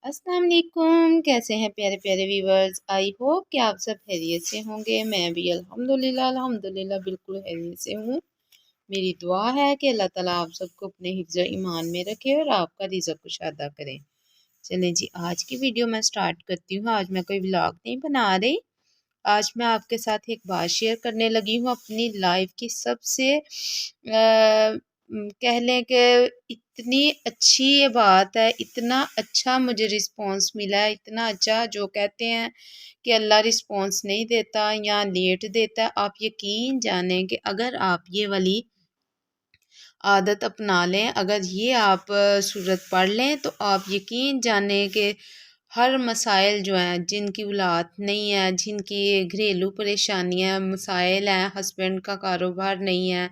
अस्सलाम वालेकुम। कैसे हैं प्यारे प्यारे व्यूवर्स। आई होप कि आप सब खैरियत से होंगे। मैं भी अल्हम्दुलिल्लाह बिल्कुल खैरियत से हूँ। मेरी दुआ है कि अल्लाह ताला आप सबको अपने हिफ्ज़ ईमान में रखे और आपका रिज़्क़ कुशादा करे। चलें जी, आज की वीडियो मैं स्टार्ट करती हूँ। आज मैं कोई व्लॉग नहीं बना रही। आज मैं आपके साथ एक बात शेयर करने लगी हूँ, अपनी लाइफ की सबसे कह लें कि इतनी अच्छी ये बात है, इतना अच्छा मुझे रिस्पॉन्स मिला है, इतना अच्छा। जो कहते हैं कि अल्लाह रिस्पॉन्स नहीं देता या लेट देता है, आप यकीन जानें कि अगर आप ये वाली आदत अपना लें, अगर ये आप सूरत पढ़ लें, तो आप यकीन जानें कि हर मसाइल जो हैं, जिनकी औलाद नहीं है, जिनकी घरेलू परेशानियाँ मसाइल हैं, हस्बैंड का कारोबार नहीं है,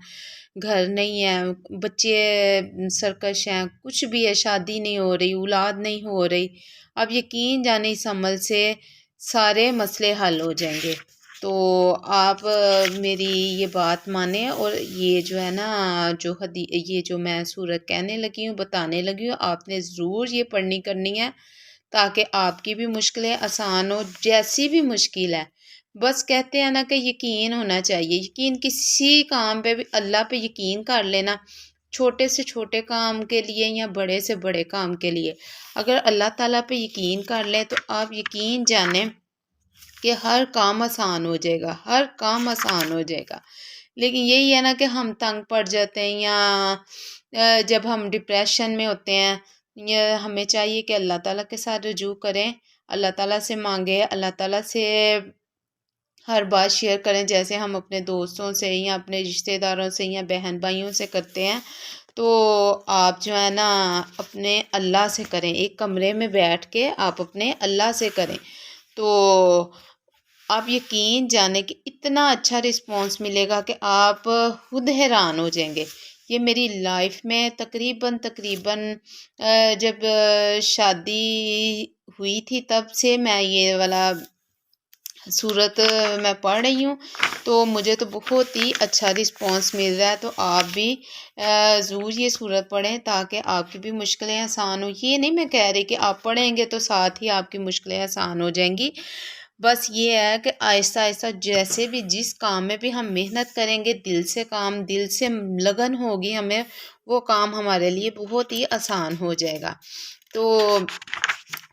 घर नहीं है, बच्चे सरकश हैं, कुछ भी है, शादी नहीं हो रही, औलाद नहीं हो रही, अब यकीन जाने इस अमल से सारे मसले हल हो जाएंगे। तो आप मेरी ये बात माने और ये जो है ना, ये जो मैं सूरत कहने लगी हूँ, बताने लगी हूँ, आपने ज़रूर ये पढ़नी करनी है, ताकि आपकी भी मुश्किलें आसान हो। जैसी भी मुश्किल है, बस कहते हैं ना कि यकीन होना चाहिए। यकीन किसी काम पे भी, अल्लाह पे यकीन कर लेना, छोटे से छोटे काम के लिए या बड़े से बड़े काम के लिए। अगर अल्लाह ताला पे यकीन कर लें, तो आप यकीन जानें कि हर काम आसान हो जाएगा, हर काम आसान हो जाएगा। लेकिन यही है ना कि हम तंग पड़ जाते हैं, या जब हम डिप्रेशन में होते हैं, या हमें चाहिए कि अल्लाह ताला के साथ रुजू करें, अल्लाह ताला से मांगे, अल्लाह ताला से हर बात शेयर करें, जैसे हम अपने दोस्तों से या अपने रिश्तेदारों से या बहन भाइयों से करते हैं। तो आप जो है ना, अपने अल्लाह से करें, एक कमरे में बैठ के आप अपने अल्लाह से करें। तो आप यकीन जाने कि इतना अच्छा रिस्पॉन्स मिलेगा कि आप खुद हैरान हो जाएंगे। ये मेरी लाइफ में तकरीबन जब शादी हुई थी, तब से मैं ये वाला सूरत मैं पढ़ रही हूँ, तो मुझे तो बहुत ही अच्छा रिस्पॉन्स मिल रहा है। तो आप भी ज़रूर ये सूरत पढ़ें, ताकि आपकी भी मुश्किलें आसान हो। ये नहीं मैं कह रही कि आप पढ़ेंगे तो साथ ही आपकी मुश्किलें आसान हो जाएंगी। बस ये है कि आहिस्ता आहिस्ता, जैसे भी जिस काम में भी हम मेहनत करेंगे, दिल से काम, दिल से लगन होगी हमें, वो काम हमारे लिए बहुत ही आसान हो जाएगा। तो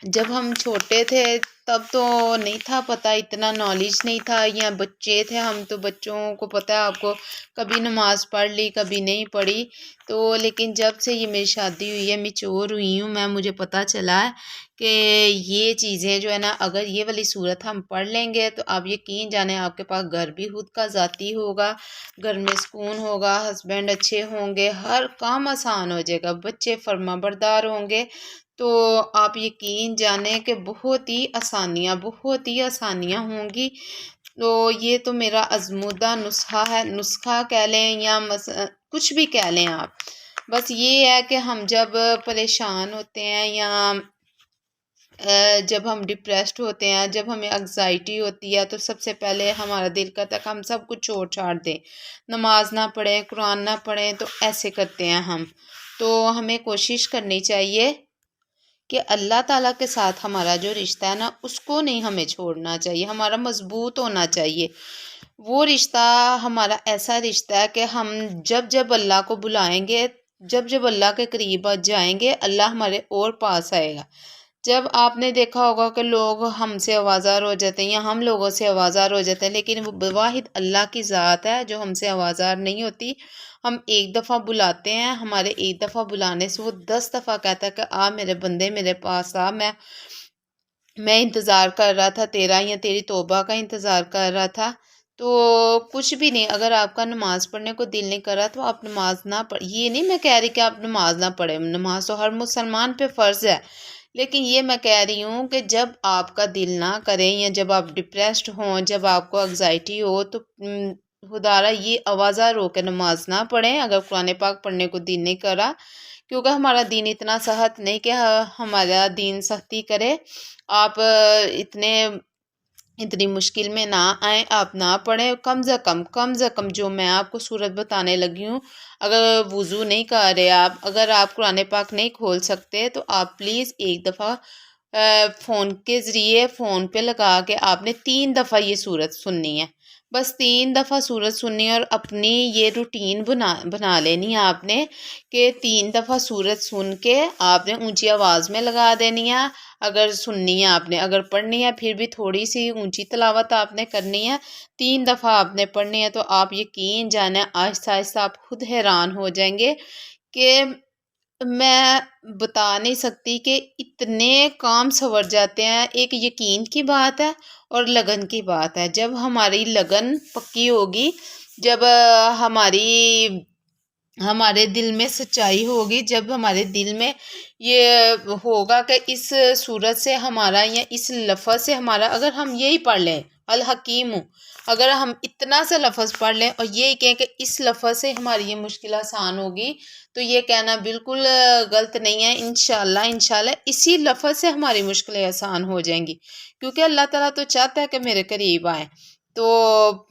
जब हम छोटे थे, तब तो नहीं था पता, इतना नॉलेज नहीं था, या बच्चे थे हम, तो बच्चों को पता है आपको, कभी नमाज पढ़ ली, कभी नहीं पढ़ी। तो लेकिन जब से ये मेरी शादी हुई है, मैच्योर हुई हूँ मैं, मुझे पता चला है कि ये चीज़ें जो है ना, अगर ये वाली सूरत हम पढ़ लेंगे, तो आप यकीन जाने आपके पास घर भी खुद का ज़ाती होगा, घर में सुकून होगा, हस्बैंड अच्छे होंगे, हर काम आसान हो जाएगा, बच्चे फर्माबरदार होंगे। तो आप यकीन जानें कि बहुत ही आसानियाँ होंगी। तो ये तो मेरा आज़मूदा नुस्खा है, नुस्खा कह लें या कुछ भी कह लें आप। बस ये है कि हम जब परेशान होते हैं, या जब हम डिप्रेस्ड होते हैं, जब हमें एंग्जाइटी होती है, तो सबसे पहले हमारा दिल करता है कि हम सब कुछ छोड़ छाड़ दें, नमाज ना पढ़ें, कुरान ना पढ़ें, तो ऐसे करते हैं हम। तो हमें कोशिश करनी चाहिए कि अल्लाह ताला के साथ हमारा जो रिश्ता है ना, उसको नहीं हमें छोड़ना चाहिए, हमारा मजबूत होना चाहिए। वो रिश्ता हमारा ऐसा रिश्ता है कि हम जब जब अल्लाह को बुलाएंगे, जब जब अल्लाह के करीब जाएंगे, अल्लाह हमारे और पास आएगा। जब आपने देखा होगा कि लोग हमसे आवाज़ार हो जाते हैं, या हम लोगों से आवाज़ार हो जाते हैं, लेकिन वो वाहिद अल्लाह की ज़ात है जो हमसे आवाज़ार नहीं होती। हम एक दफ़ा बुलाते हैं, हमारे एक दफ़ा बुलाने से वो 10 दफ़ा कहता है कि आ मेरे बंदे, मेरे पास आ, मैं इंतज़ार कर रहा था तेरा, या तेरी तौबा का इंतज़ार कर रहा था। तो कुछ भी नहीं, अगर आपका नमाज़ पढ़ने को दिल नहीं कर रहा, तो आप नमाज ना पढ़, ये नहीं मैं कह रही कि आप नमाज ना पढ़ें, नमाज तो हर मुसलमान पे फ़र्ज़ है। लेकिन ये मैं कह रही हूँ कि जब आपका दिल ना करें, या जब आप डिप्रेस्ड हों, जब आपको एंग्जाइटी हो, तो खुदारा ये आवाज़ार हो के नमाज ना पढ़ें, अगर कुरान पाक पढ़ने को दिल नहीं करा, क्योंकि हमारा दीन इतना सख्त नहीं कि हमारा दीन सख्ती करे। आप इतनी मुश्किल में ना आए, आप ना पढ़ें। कम से कम जो मैं आपको सूरत बताने लगी हूँ, अगर वुज़ू नहीं कर रहे आप, अगर आप कुरान पाक नहीं खोल सकते, तो आप प्लीज़ एक दफ़ा फ़ोन के ज़रिए फ़ोन पे लगा के आपने 3 दफ़ा ये सूरत सुननी है। बस 3 दफ़ा सूरत सुननी है और अपनी ये रूटीन बना लेनी है आपने कि 3 दफ़ा सूरत सुन के आपने ऊंची आवाज़ में लगा देनी है। अगर सुननी है आपने, अगर पढ़नी है फिर भी थोड़ी सी ऊंची तिलावत आपने करनी है। 3 दफ़ा आपने पढ़नी है तो आप यकीन जाने आहिस्ता आहिस्ता आप खुद हैरान हो जाएंगे कि मैं बता नहीं सकती कि इतने काम संवर जाते हैं। एक यकीन की बात है और लगन की बात है। जब हमारी लगन पक्की होगी, जब हमारे दिल में सच्चाई होगी, जब हमारे दिल में ये होगा कि इस सूरत से हमारा या इस लफ्ज़ से हमारा, अगर हम यही पढ़ लें अल हकीम हूँ, अगर हम इतना सा लफ्ज़ पढ़ लें और यही कहें कि इस लफ्ज़ से हमारी ये मुश्किल आसान होगी, तो ये कहना बिल्कुल गलत नहीं है। इंशाल्लाह इंशाल्लाह इसी लफ्ज़ से हमारी मुश्किलें आसान हो जाएंगी, क्योंकि अल्लाह ताला तो चाहता है कि मेरे करीब आए। तो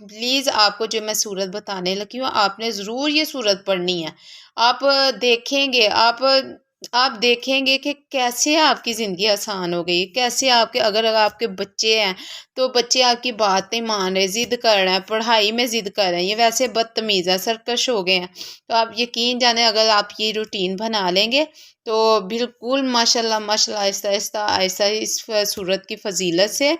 प्लीज़ आपको जो मैं सूरत बताने लगी हूँ, आपने ज़रूर ये सूरत पढ़नी है। आप देखेंगे, आप देखेंगे कि कैसे आपकी ज़िंदगी आसान हो गई, कैसे आपके, अगर आपके बच्चे हैं तो बच्चे आपकी बात नहीं मान रहे, ज़िद कर रहे हैं, पढ़ाई में ज़िद कर रहे हैं, ये वैसे बदतमीज़ है, सरकश हो गए हैं, तो आप यकीन जाने अगर आप ये रूटीन बना लेंगे तो बिल्कुल माशाल्लाह माशाल्लाह आहिस्ता आहिस्ता आहिस्ता इस सूरत की फजीलत से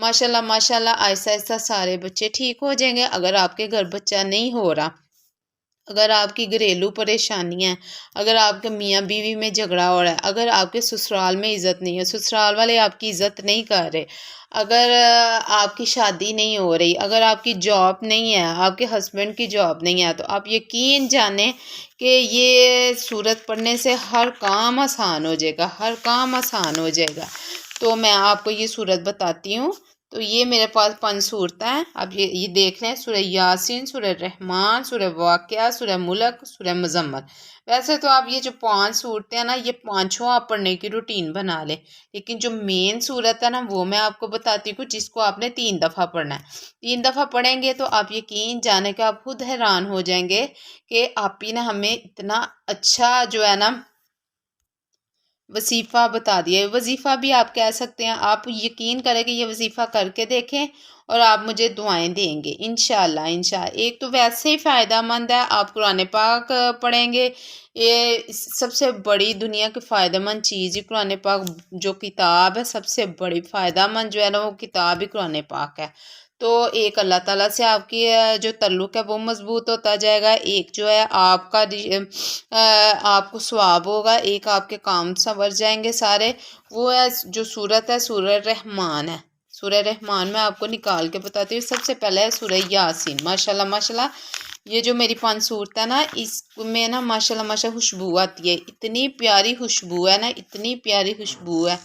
माशाल्लाह माशाल्लाह आहिस्ता आहिस्ता सारे बच्चे ठीक हो जाएंगे। अगर आपके घर बच्चा नहीं हो रहा, अगर आपकी घरेलू परेशानियां, अगर आपके मियाँ बीवी में झगड़ा हो रहा है, अगर आपके ससुराल में इज़्ज़त नहीं है, ससुराल वाले आपकी इज़्ज़त नहीं कर रहे, अगर आपकी शादी नहीं हो रही, अगर आपकी जॉब नहीं है, आपके हस्बैंड की जॉब नहीं है, तो आप यकीन जाने कि ये सूरत पढ़ने से हर काम आसान हो जाएगा, हर काम आसान हो जाएगा। तो मैं आपको ये सूरत बताती हूँ। तो ये मेरे पास 5 सूरतें हैं। अब ये देख लें, सूरह यासीन, सूरह रहमान, सूरह वाक़िया, सूरह मुल्क, सूरह मुज़म्मल। वैसे तो आप ये जो 5 सूरतें हैं ना, ये पाँचों आप पढ़ने की रूटीन बना लें, लेकिन जो मेन सूरत है ना वो मैं आपको बताती हूँ, जिसको आपने 3 दफ़ा पढ़ना है। 3 दफ़ा पढ़ेंगे तो आप यकीन जाने कि आप खुद हैरान हो जाएंगे कि आप ही ने हमें इतना अच्छा जो है ना वजीफ़ा बता दिया। वजीफ़ा भी आप कह सकते हैं। आप यकीन करें कि ये वजीफ़ा करके देखें और आप मुझे दुआएं देंगे इंशाल्लाह इंशाल्लाह। एक तो वैसे ही फ़ायदा मंद है, आप कुरान पाक पढ़ेंगे, ये सबसे बड़ी दुनिया की फ़ायदेमंद चीज़ ही कुरान पाक जो किताब है, सबसे बड़ी फ़ायदेमंद जो है ना वो किताब ही कुरान पाक है। तो एक अल्लाह ताला से आपकी जो तल्लुक़ है वो मज़बूत होता जाएगा, एक जो है आपका आपको सवाब होगा, एक आपके काम संवर जाएंगे सारे। वो है जो सूरत है, सूरह रहमान है। सूरह रहमान में आपको निकाल के बताती हूँ। सबसे पहले है सूरह यासीन। माशाल्लाह माशाल्लाह ये जो मेरी 5 सूरत है ना, इसमें ना माशाल्लाह माशाल्लाह खुशबू आती है, इतनी प्यारी खुशबू है ना, इतनी प्यारी खुशबू है,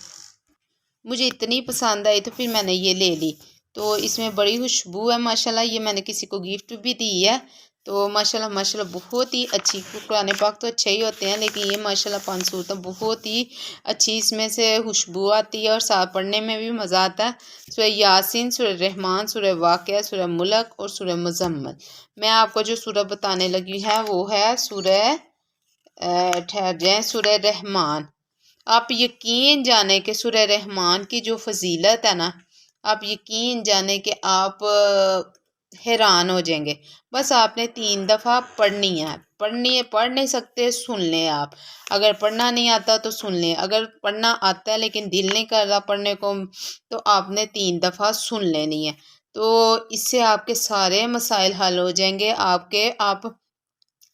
मुझे इतनी पसंद आई तो फिर मैंने ये ले ली। तो इसमें बड़ी खुशबू है माशाल्लाह, ये मैंने किसी को गिफ्ट भी दी है। तो माशाल्लाह माशाल्लाह बहुत ही अच्छी, कुरान पाक तो अच्छे ही होते हैं लेकिन ये माशाल्लाह 5 सूरतें बहुत ही अच्छी, इसमें से खुशबू आती है और साथ पढ़ने में भी मज़ा आता है। सूरह यासीन, सूरह रहमान, सूरह वाक़िया, सूरह मुल्क और सूरह मुज़म्मल। मैं आपको जो सूरह बताने लगी है वो है सूरह ठहर जाए सूरह रहमान। आप यकीन जाने कि सूरह रहमान की जो फजीलत है ना, आप यकीन जाने कि आप हैरान हो जाएंगे। बस आपने 3 दफ़ा पढ़नी है, पढ़ नहीं सकते सुन लें आप, अगर पढ़ना नहीं आता तो सुन लें, अगर पढ़ना आता है लेकिन दिल नहीं कर रहा पढ़ने को तो आपने 3 दफ़ा सुन लेनी है। तो इससे आपके सारे मसाइल हल हो जाएंगे। आप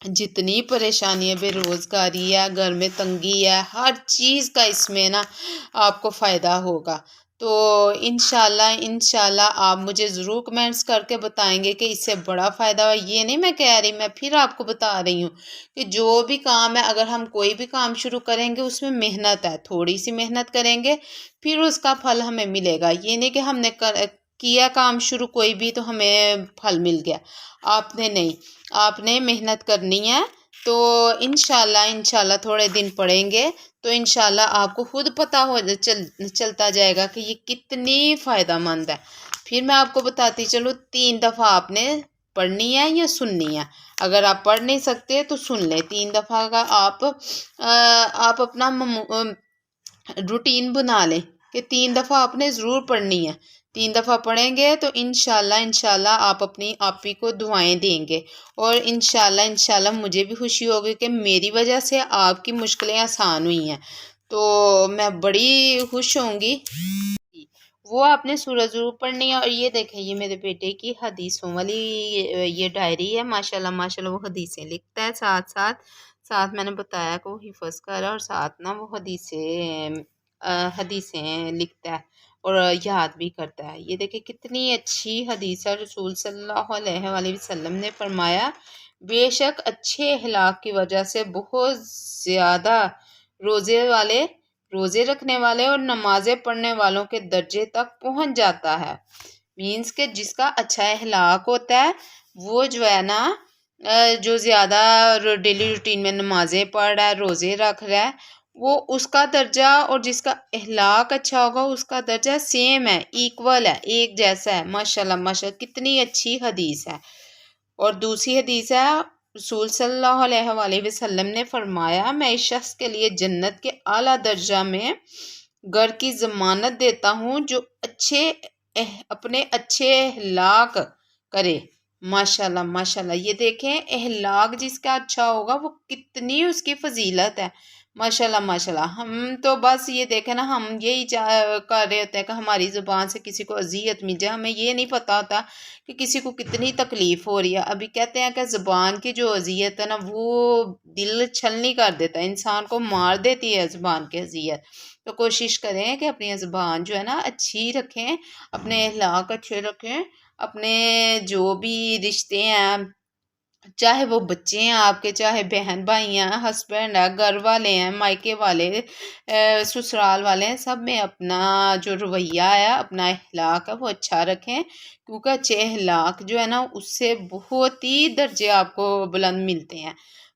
जितनी परेशानी है, बेरोज़गारी है, घर में तंगी है, हर चीज़ का इसमें ना आपको फ़ायदा होगा। तो इंशाल्लाह इंशाल्लाह आप मुझे ज़रूर कमेंट्स करके बताएंगे कि इससे बड़ा फ़ायदा हुआ। ये नहीं मैं कह रही, मैं फिर आपको बता रही हूँ कि जो भी काम है, अगर हम कोई भी काम शुरू करेंगे उसमें मेहनत है, थोड़ी सी मेहनत करेंगे फिर उसका फल हमें मिलेगा। ये नहीं कि हमने किया काम शुरू कोई भी तो हमें फल मिल गया, आपने नहीं, आपने मेहनत करनी है। तो इंशाल्लाह इंशाल्लाह थोड़े दिन पढ़ेंगे तो इंशाल्लाह आपको खुद पता चलता जाएगा कि ये कितनी फ़ायदेमंद है। फिर मैं आपको बताती चलूँ, 3 दफ़ा आपने पढ़नी है या सुननी है। अगर आप पढ़ नहीं सकते तो सुन लें। 3 दफ़ा का आप अपना रूटीन बना लें। کہ 3 دفعہ آپ نے ضرور پڑھنی ہے. 3 دفعہ پڑھیں گے تو انشاءاللہ آپ اپنی آپی کو دعائیں دیں گے، اور انشاءاللہ مجھے بھی خوشی ہوگی کہ میری وجہ سے آپ کی مشکلیں آسان ہوئی ہیں، تو میں بڑی خوش ہوں گی. وہ آپ نے سورہ ضرور پڑھنی ہے. اور یہ دیکھیں، یہ میرے بیٹے کی حدیثوں والی یہ ڈائری ہے. ماشاءاللہ وہ حدیثیں لکھتا ہے، ساتھ میں نے بتایا کہ وہ حفظ کر رہا ہے، اور ساتھ نا وہ حدیثیں لکھتا ہے اور یاد بھی کرتا ہے. یہ دیکھیں کتنی اچھی حدیث ہے. رسول صلی اللہ علیہ وآلہ وسلم نے فرمایا، بے شک اچھے اخلاق کی وجہ سے بہت زیادہ روزے رکھنے والے اور نمازیں پڑھنے والوں کے درجے تک پہنچ جاتا ہے. مینس کہ جس کا اچھا اخلاق ہوتا ہے وہ جو ہے نا، جو زیادہ ڈیلی روٹین میں نمازیں پڑھ رہا ہے، روزے رکھ رہا ہے، وہ اس کا درجہ اور جس کا اخلاق اچھا ہوگا اس کا درجہ سیم ہے، ایکول ہے، ایک جیسا ہے. ماشاءاللہ کتنی اچھی حدیث ہے. اور دوسری حدیث ہے، رسول صلی اللہ علیہ وآلہ وسلم نے فرمایا، میں اس شخص کے لیے جنت کے اعلیٰ درجہ میں گھر کی ضمانت دیتا ہوں جو اپنے اچھے اخلاق کرے. ماشاءاللہ یہ دیکھیں، اخلاق جس کا اچھا ہوگا وہ کتنی اس کی فضیلت ہے. ماشاءاللہ ہم تو بس یہ دیکھیں نا، ہم یہی کر رہے ہوتے ہیں کہ ہماری زبان سے کسی کو اذیت مل جائے. ہمیں یہ نہیں پتا ہوتا کہ کسی کو کتنی تکلیف ہو رہی ہے. ابھی کہتے ہیں کہ زبان کی جو اذیت ہے نا، وہ دل چھلنی کر دیتا ہے، انسان کو مار دیتی ہے زبان کی اذیت. تو کوشش کریں کہ اپنی زبان جو ہے نا اچھی رکھیں، اپنے اخلاق اچھے رکھیں، اپنے جو بھی رشتے ہیں، چاہے وہ بچے ہیں آپ کے، چاہے بہن بھائی ہیں، ہسبینڈ ہے، گھر والے ہیں، مائکے والے، سسرال والے ہیں، سب میں اپنا جو رویہ ہے، اپنا اخلاق ہے وہ اچھا رکھیں، کیونکہ اچھے اخلاق جو ہے نا اس سے بہت ہی درجے آپ کو بلند ملتے ہیں.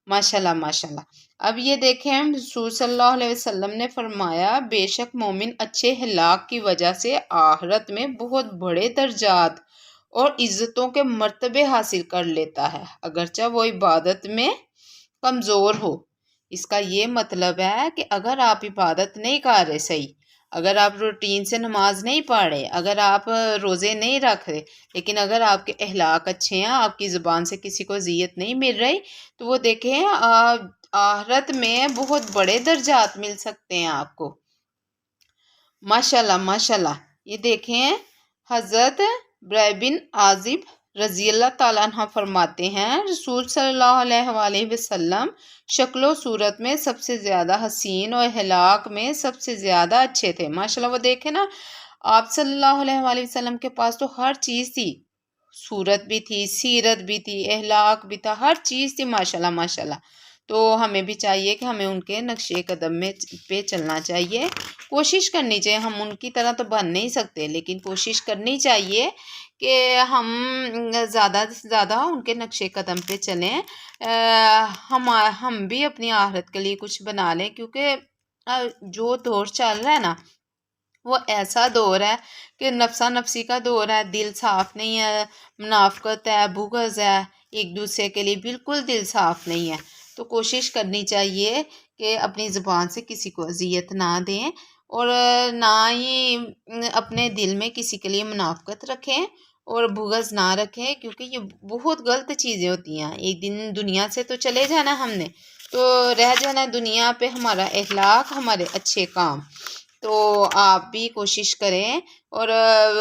ماشاءاللہ. اب یہ دیکھیں، رسول صلی اللہ علیہ وسلم نے فرمایا، بے شک مومن اچھے اخلاق کی وجہ سے آخرت میں بہت بڑے درجات اور عزتوں کے مرتبے حاصل کر لیتا ہے، اگرچہ وہ عبادت میں کمزور ہو. اس کا یہ مطلب ہے کہ اگر آپ عبادت نہیں کر رہے صحیح، اگر آپ روٹین سے نماز نہیں پڑھ رہے، اگر آپ روزے نہیں رکھ رہے، لیکن اگر آپ کے اخلاق اچھے ہیں، آپ کی زبان سے کسی کو اذیت نہیں مل رہی، تو وہ دیکھیں آخرت میں بہت بڑے درجات مل سکتے ہیں آپ کو. ماشاءاللہ. یہ دیکھیں، حضرت برائے بن عازب رضی اللہ تعالیٰ عنہ فرماتے ہیں، رسول صلی اللہ علیہ وآلہ وسلم شکل و صورت میں سب سے زیادہ حسین اور اخلاق میں سب سے زیادہ اچھے تھے. ماشاءاللہ. وہ دیکھیں نا، آپ صلی اللہ علیہ وآلہ وسلم کے پاس تو ہر چیز تھی، صورت بھی تھی، سیرت بھی تھی، اخلاق بھی تھا، ہر چیز تھی. ماشاءاللہ. تو ہمیں بھی چاہیے کہ ہمیں ان کے نقش قدم پہ چلنا چاہیے، کوشش کرنی چاہیے. ہم ان کی طرح تو بن نہیں سکتے، لیکن کوشش کرنی چاہیے کہ ہم زیادہ سے زیادہ ان کے نقش قدم پہ چلیں، ہم بھی اپنی آخرت کے لیے کچھ بنا لیں. کیونکہ جو دور چل رہا ہے نا، وہ ایسا دور ہے کہ نفسا نفسی کا دور ہے، دل صاف نہیں ہے، منافقت ہے، بغض ہے، ایک دوسرے کے لیے بالکل دل صاف نہیں ہے. تو کوشش کرنی چاہیے کہ اپنی زبان سے کسی کو اذیت نہ دیں، اور نہ ہی اپنے دل میں کسی کے لیے منافقت رکھیں اور بغض نہ رکھیں، کیونکہ یہ بہت غلط چیزیں ہوتی ہیں. ایک دن دنیا سے تو چلے جانا ہم نے، تو رہ جانا دنیا پہ ہمارا اخلاق، ہمارے اچھے کام. تو آپ بھی کوشش کریں، اور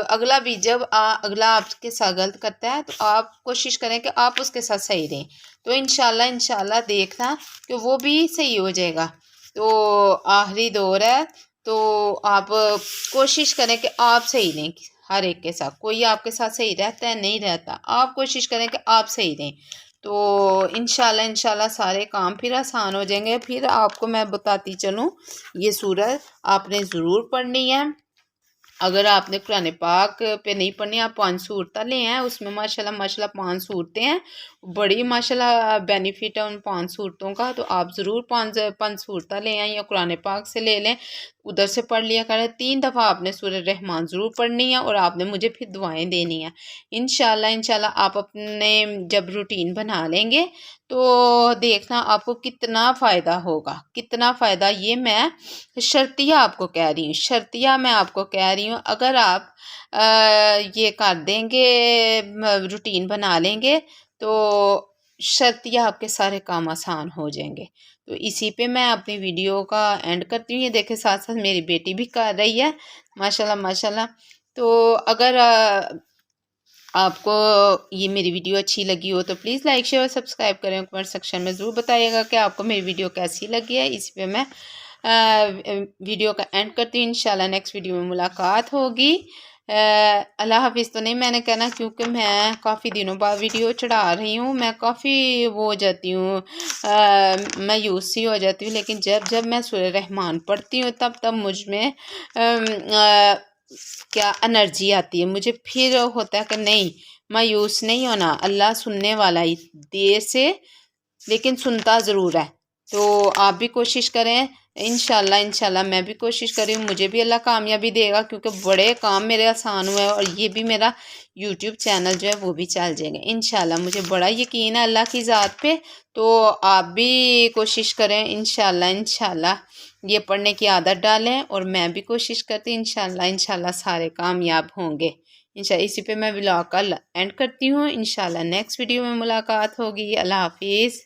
اگلا بھی جب اگلا آپ کے ساتھ غلط کرتا ہے تو آپ کوشش کریں کہ آپ اس کے ساتھ صحیح رہیں. تو انشاءاللہ دیکھنا کہ وہ بھی صحیح ہو جائے گا. تو آخری دور ہے، تو آپ کوشش کریں کہ آپ صحیح رہیں ہر ایک کے ساتھ. کوئی آپ کے ساتھ صحیح رہتا ہے نہیں رہتا، آپ کوشش کریں کہ آپ صحیح رہیں. تو انشاءاللہ سارے کام پھر آسان ہو جائیں گے. پھر آپ کو میں بتاتی چلوں، یہ سورت آپ نے ضرور پڑھنی ہے. اگر آپ نے قرآن پاک پہ نہیں پڑھنی، آپ 5 صورتیں لے ہیں، اس میں ماشاءاللہ 5 صورتیں ہیں، बड़ी माशाल्लाह बेनिफिट है उन 5 सूरतों का। तो आप ज़रूर 5 सूरतें ले आएँ या कुरान पाक से ले लें, उधर से पढ़ लिया करें। 3 दफ़ा आपने सूरह रहमान ज़रूर पढ़नी है और आपने मुझे फिर दुआएं देनी है। इंशाल्लाह आप अपने जब रूटीन बना लेंगे तो देखना आपको कितना फ़ायदा होगा, कितना फ़ायदा। ये मैं शर्तिया आपको कह रही हूँ, शर्तिया मैं आपको कह रही हूँ। अगर आप ये कर देंगे, रूटीन बना लेंगे, तो शर्तिया आपके सारे काम आसान हो जाएंगे। तो इसी पे मैं अपनी वीडियो का एंड करती हूँ। ये देखे साथ साथ मेरी बेटी भी कर रही है, माशाल्लाह माशाल्लाह। तो अगर आपको ये मेरी वीडियो अच्छी लगी हो तो प्लीज़ लाइक शेयर और सब्सक्राइब करें। कमेंट सेक्शन में ज़रूर बताइएगा कि आपको मेरी वीडियो कैसी लगी है। इस पे मैं वीडियो का एंड करती हूँ। इंशाल्लाह नेक्स्ट वीडियो में मुलाकात होगी। अल्लाह हाफिज़ तो नहीं मैंने कहना, क्योंकि मैं काफ़ी दिनों बाद वीडियो चढ़ा रही हूँ। मैं काफ़ी वो हो जाती हूँ, मायूस सी हो जाती हूँ। लेकिन जब जब मैं सूरह रहमान पढ़ती हूँ तब तब मुझ में क्या एनर्जी आती है। मुझे फिर होता है कि नहीं, मायूस नहीं होना, अल्लाह सुनने वाला ही, देर से लेकिन सुनता ज़रूर है। तो आप भी कोशिश करें। इंशाल्लाह मैं भी कोशिश कर रही हूँ, मुझे भी अल्लाह कामयाबी देगा, क्योंकि बड़े काम मेरे आसान हुए हैं और ये भी मेरा यूट्यूब चैनल जो है वो भी चल जाएगा इंशाल्लाह। मुझे बड़ा यकीन है अल्लाह की ज़ात पे। तो आप भी कोशिश करें इंशाल्लाह ये पढ़ने की आदत डालें, और मैं भी कोशिश करती हूँ इंशाल्लाह सारे कामयाब होंगे इंशाल्लाह। इसी पे मैं व्लॉग का एंड करती हूँ। इंशाल्लाह नेक्स्ट वीडियो में मुलाकात होगी। अल्लाह हाफिज़।